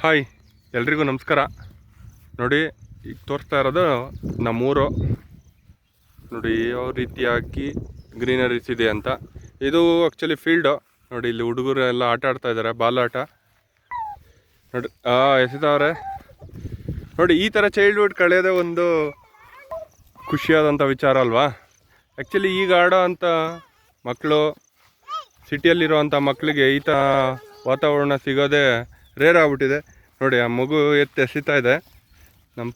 Hi, ಎಲ್ರಿಗೂ ನಮಸ್ಕಾರ. ನೋಡಿ, ಈಗ ತೋರಿಸ್ತಾ ಇರೋದು ನಮ್ಮೂರು. ನೋಡಿ ಯಾವ ರೀತಿಯಾಗಿ ಗ್ರೀನರೀಸ್ ಇದೆ ಅಂತ. ಇದು ಆ್ಯಕ್ಚುಲಿ ಫೀಲ್ಡು. ನೋಡಿ, ಇಲ್ಲಿ ಹುಡುಗರು ಎಲ್ಲ ಆಟ ಆಡ್ತಾ ಇದ್ದಾರೆ, ಬಾಲಾಟ. ನೋಡಿ ಎಸಿದವ್ರೆ. ನೋಡಿ, ಈ ಥರ ಚೈಲ್ಡ್ಹುಡ್ ಕಳೆಯೋದೇ ಒಂದು ಖುಷಿಯಾದಂಥ ವಿಚಾರ ಅಲ್ವಾ. ಆ್ಯಕ್ಚುಲಿ ಈಗ ಆಡೋ ಅಂಥ ಮಕ್ಕಳು, ಸಿಟಿಯಲ್ಲಿರೋವಂಥ ಮಕ್ಕಳಿಗೆ ಈ ಥರ ವಾತಾವರಣ ಸಿಗೋದೇ ರೇರ್ ಆಗ್ಬಿಟ್ಟಿದೆ. ನೋಡಿ, ಆ ಮಗು ಎಸಿತಾ ಇದೆ. ನಮ್ಮ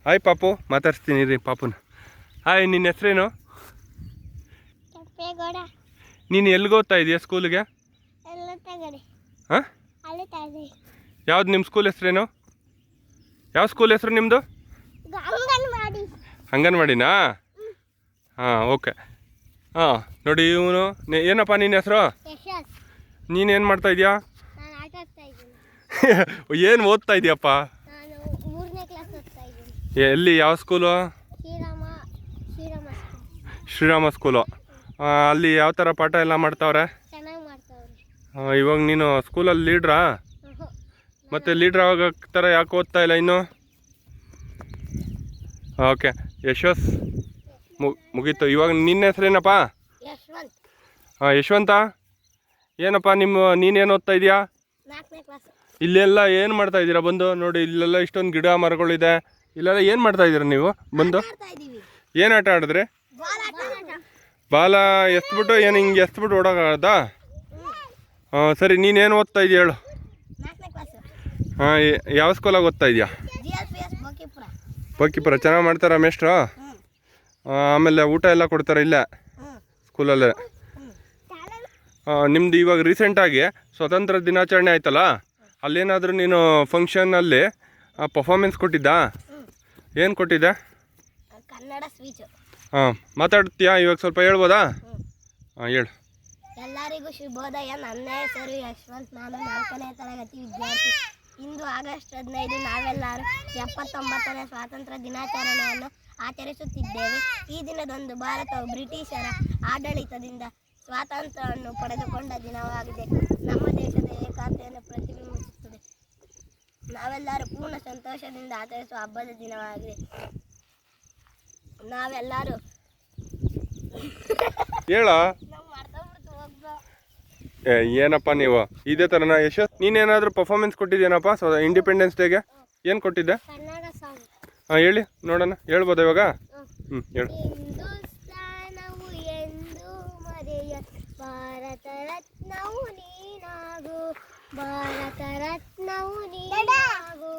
ಹಾಯ್ ಪಾಪು, ಮಾತಾಡ್ಸ್ತೀನಿ ರೀ ಪಾಪುನ. ಹಾಯ್, ನಿನ್ನ ಹೆಸ್ರೇನು? ನೀನು ಎಲ್ಲಿಗೆ ಓದ್ತಾ ಇದೆಯಾ ಸ್ಕೂಲಿಗೆ? ಹಾಂ, ಯಾವ್ದು ನಿಮ್ಮ ಸ್ಕೂಲ್ ಹೆಸ್ರೇನು? ಯಾವ ಸ್ಕೂಲ್ ಹೆಸ್ರು ನಿಮ್ಮದು? ಅಂಗನವಾಡಿನಾ? ಹಾಂ, ಓಕೆ. ಹಾಂ, ನೋಡಿ ಇವನು ಏನಪ್ಪ ನಿನ್ನ ಹೆಸರು? ನೀನೇನು ಮಾಡ್ತಾ ಇದೆಯಾ? ಏನು ಓದ್ತಾ ಇದೆಯಪ್ಪ? ಎಲ್ಲಿ, ಯಾವ ಸ್ಕೂಲು? ಶ್ರೀರಾಮ ಸ್ಕೂಲು. ಅಲ್ಲಿ ಯಾವ ಥರ ಪಾಠ ಎಲ್ಲ ಮಾಡ್ತಾವ್ರೆ? ಇವಾಗ ನೀನು ಸ್ಕೂಲಲ್ಲಿ ಲೀಡ್ರಾ? ಮತ್ತು ಲೀಡ್ರ್ ಆಗ ಥರ ಯಾಕೆ ಓದ್ತಾ ಇಲ್ಲ ಇನ್ನು? ಓಕೆ, ಯಶಸ್ ಮುಗೀತು. ಇವಾಗ ನಿನ್ನ ಹೆಸ್ರೇನಪ್ಪ? ಹಾಂ, ಯಶವಂತ. ಏನಪ್ಪ ನೀನೇನು ಓದ್ತಾ ಇದೆಯಾ? ಇಲ್ಲೆಲ್ಲ ಏನು ಮಾಡ್ತಾ ಇದ್ದೀರಾ ಬಂದು? ನೋಡಿ, ಇಲ್ಲೆಲ್ಲ ಇಷ್ಟೊಂದು ಗಿಡ ಮರಗಳಿದೆ. ಇಲ್ಲೆಲ್ಲ ಏನು ಮಾಡ್ತಾ ಇದ್ದೀರಾ ನೀವು ಬಂದು? ಏನು ಆಟ ಆಡಿದ್ರಿ? ಬಾಲ ಎಸ್ಬಿಟ್ಟು ಏನು ಹಿಂಗೆ ಎಸ್ಬಿಟ್ಟು ಓಡೋಕ್ಕಾಗದಾ? ಹಾಂ, ಸರಿ. ನೀನೇನು ಓದ್ತಾ ಇದೆಯಾ ಹೇಳು? ಹಾಂ, ಯಾವ ಸ್ಕೂಲಾಗ ಓದ್ತಾ ಇದೆಯಾ? ಬೋಕಿಪುರ. ಚೆನ್ನಾಗಿ ಮಾಡ್ತಾರಾ ಮೇಷ್ಟ್ರು? ಆಮೇಲೆ ಊಟ ಎಲ್ಲ ಕೊಡ್ತಾರೆ ಇಲ್ಲೇ ಸ್ಕೂಲಲ್ಲೇ? ನಿಮ್ಮದು ಇವಾಗ ರೀಸೆಂಟಾಗಿ ಸ್ವಾತಂತ್ರ್ಯ ದಿನಾಚರಣೆ ಆಯ್ತಲ್ಲ, ಅಲ್ಲೇನಾದರೂ ನೀನು ಫಂಕ್ಷನಲ್ಲಿ ಪರ್ಫಾರ್ಮೆನ್ಸ್ ಕೊಟ್ಟಿದ್ದಾ? ಏನು ಕೊಟ್ಟಿದ್ದೆ? ಕನ್ನಡ ಸ್ಪೀಚ್. ಹಾಂ, ಮಾತಾಡ್ತೀಯಾ? ಇವಾಗ ಸ್ವಲ್ಪ ಹೇಳ್ಬೋದಾ? ಹಾಂ, ಹೇಳು. ಎಲ್ಲರಿಗೂ ಶುಭೋದಯ. ನನ್ನ ಹೆಸರು ಯಶವಂತ್. ನಾನು 4ನೇ ತರಗತಿ ವಿದ್ಯಾರ್ಥಿ. ಇಂದು ಆಗಸ್ಟ್ 15 ನಾವೆಲ್ಲರೂ 79ನೇ ಸ್ವಾತಂತ್ರ್ಯ ದಿನಾಚರಣೆಯನ್ನು ಆಚರಿಸುತ್ತಿದ್ದೇವೆ. ಈ ದಿನದಂದು ಭಾರತವು ಬ್ರಿಟಿಷರ ಆಡಳಿತದಿಂದ ಸ್ವಾತಂತ್ರ್ಯವನ್ನು ಪಡೆದುಕೊಂಡ ದಿನವಾಗಿದೆ. ನಮ್ಮ ದೇಶದ ಏಕತೆಯನ್ನು ಪ್ರತಿಬಿಂಬಿಸುತ್ತದೆ. ನಾವೆಲ್ಲರೂ ಪೂರ್ಣ ಸಂತೋಷದಿಂದ ಆಚರಿಸುವ ಹಬ್ಬದ ದಿನವಾಗಿದೆ. ನಾವೆಲ್ಲರೂ ಹೇಳ ಏನಪ್ಪ ನೀವು ಇದೇ ಥರನ? ಯಶಸ್, ನೀನೇನಾದರೂ ಪರ್ಫಾರ್ಮೆನ್ಸ್ ಕೊಟ್ಟಿದ್ದೇನಪ್ಪ ಇಂಡಿಪೆಂಡೆನ್ಸ್ ಡೇಗೆ? ಏನು ಕೊಟ್ಟಿದ್ದೆ? ಹಾಂ, ಹೇಳಿ ನೋಡೋಣ. ಹೇಳ್ಬೋದಾ ಇವಾಗ? ಹೇಳು. ಭಾರತ ರತ್ನವು ನೀನಾಗು, ಭಾರತ ರತ್ನವು ನೀನಾಗು,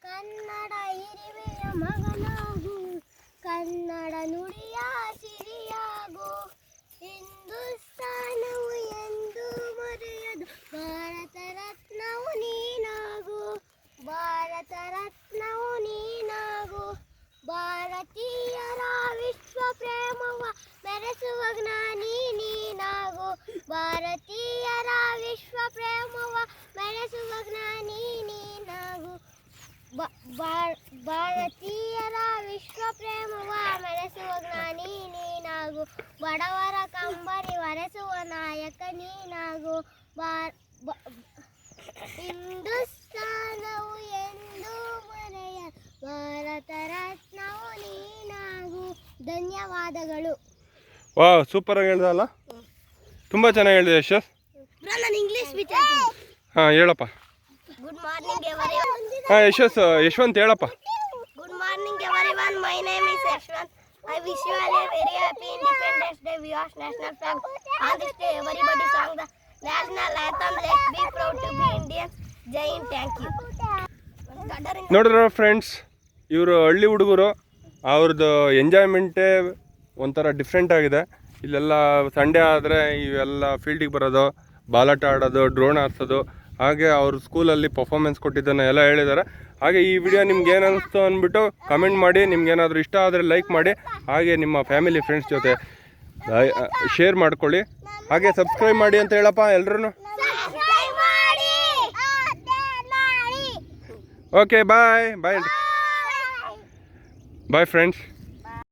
ಕನ್ನಡ ಹಿರಿಮೆಯ ಮಗನಾಗು, ಕನ್ನಡ ನುಡಿಯ ಸಿರಿಯಾಗು, ಹಿಂದೂಸ್ತಾನವು ಎಂದು ಮರೆಯದು, ಭಾರತ ರತ್ನವು ನೀನಾಗು, ಭಾರತ ರತ್ನವು ನೀನಾಗು, ಭಾರತೀಯರ ವಿಶ್ವ ಪ್ರೇಮವ ಮೆರೆಸುವ ಜ್ಞಾನಿ ನೀನಾಗು, ಭಾರತೀಯರ ವಿಶ್ವ ಪ್ರೇಮವ ಮೆರೆಸುವ ಜ್ಞಾನಿ ನೀನಾಗು, ಭಾರತೀಯರ ವಿಶ್ವ ಪ್ರೇಮವ ಮೆರೆಸುವ ಜ್ಞಾನಿ ನೀನಾಗು, ಬಡವರ ಕಂಬನಿ ಒರೆಸುವ ನಾಯಕ ನೀನಾಗು, ಹಿಂದೂಸ್ತಾನವು ಎಂದು ಮರೆಯ ಭಾರತ ರತ್ನವು ನೀನಾಗು. ಧನ್ಯವಾದಗಳು. ವಾ, ಸೂಪರಾಗಿ ಹೇಳ್ದಲ್ಲ, ತುಂಬ ಚೆನ್ನಾಗಿ ಹೇಳಿದೆ ಯಶಸ್. ನಾನು ಇಂಗ್ಲಿಷ್ ಹಾಂ, ಹೇಳಪ್ಪ. Good morning everyone. ಹಾಂ, ಯಶವಂತ್ ಹೇಳಪ್ಪ. Good morning everyone. My name is Yashwant. I wish you all a very happy Independence Day. We host national flag. On this day, everybody sing the national anthem. Let's be proud to be Indians. Jai Hind. Thank you. ನೋಡಿದ್ರ friends, ಇವರು ಹಳ್ಳಿ ಹುಡುಗರು. ಅವ್ರದ್ದು ಎಂಜಾಯ್ಮೆಂಟೇ ಒಂಥರ different ಆಗಿದೆ. ಇಲ್ಲೆಲ್ಲ Sunday ಆದರೆ ಇವೆಲ್ಲ ಫೀಲ್ಡಿಗೆ ಬರೋದು, ಬಾಲಾಟ ಆಡೋದು, ಡ್ರೋನ್ ಹಾರಿಸೋದು, ಹಾಗೆ ಅವ್ರ ಸ್ಕೂಲಲ್ಲಿ ಪರ್ಫಾರ್ಮೆನ್ಸ್ ಕೊಟ್ಟಿದ್ದನ್ನು ಎಲ್ಲ ಹೇಳಿದ್ದಾರೆ. ಹಾಗೆ ಈ ವಿಡಿಯೋ ನಿಮ್ಗೆ ಏನು ಅನ್ನಿಸ್ತು ಅಂದ್ಬಿಟ್ಟು ಕಮೆಂಟ್ ಮಾಡಿ. ನಿಮ್ಗೇನಾದರೂ ಇಷ್ಟ ಆದರೆ ಲೈಕ್ ಮಾಡಿ. ಹಾಗೆ ನಿಮ್ಮ ಫ್ಯಾಮಿಲಿ ಫ್ರೆಂಡ್ಸ್ ಜೊತೆ ಶೇರ್ ಮಾಡ್ಕೊಳ್ಳಿ. ಹಾಗೆ ಸಬ್ಸ್ಕ್ರೈಬ್ ಮಾಡಿ ಅಂತ ಹೇಳಪ್ಪ ಎಲ್ರೂ. ಓಕೆ, ಬಾಯ್ ಬಾಯ್ ಬಾಯ್ ಫ್ರೆಂಡ್ಸ್.